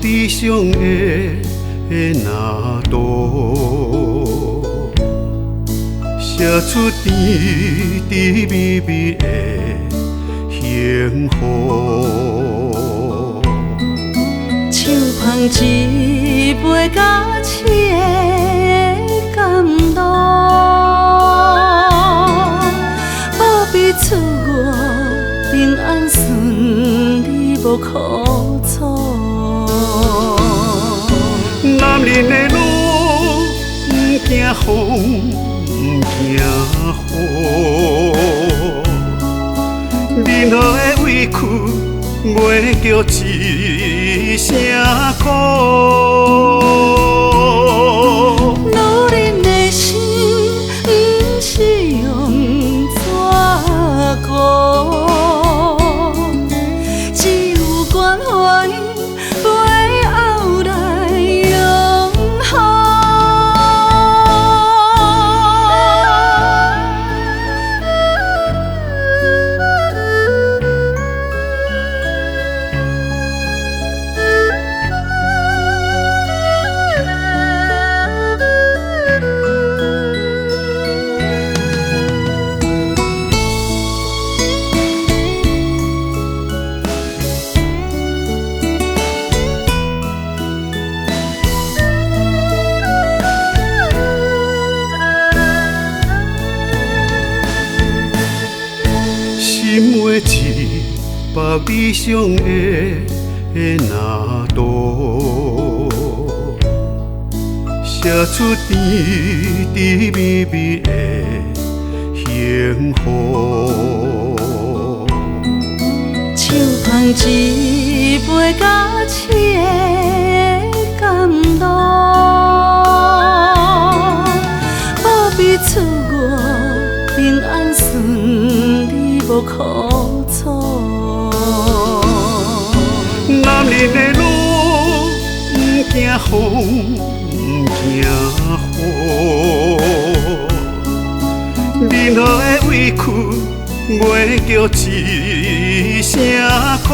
悲伤的那度，写出甜甜蜜蜜的幸福。像捧一杯假痴的感动，保庇出我平安顺利无苦楚。男人的路，不惊风，不惊雨，任何的委屈，袂叫一声苦。女人的心，不是用纸糊，只有关怀背后来永恒。心画一把悲伤的那度，写出甜甜蜜蜜的幸福。像捧一杯假痴的感动，保庇出我平安顺利无苦楚。男人的路，不惊风，不惊雨，任何的委屈，袂叫一声苦。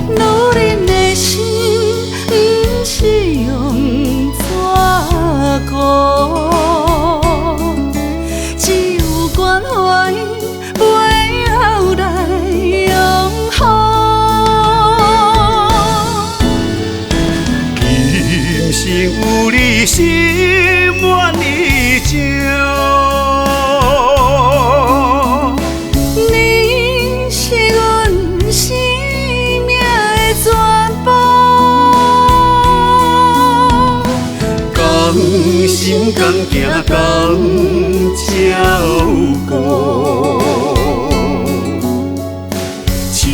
女人的心，不是用纸糊，只有关怀背后来永恒。今生有你，心愿依旧。你是阮生命的全部，同心同行，同照顾，一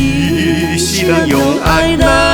世人用爱来。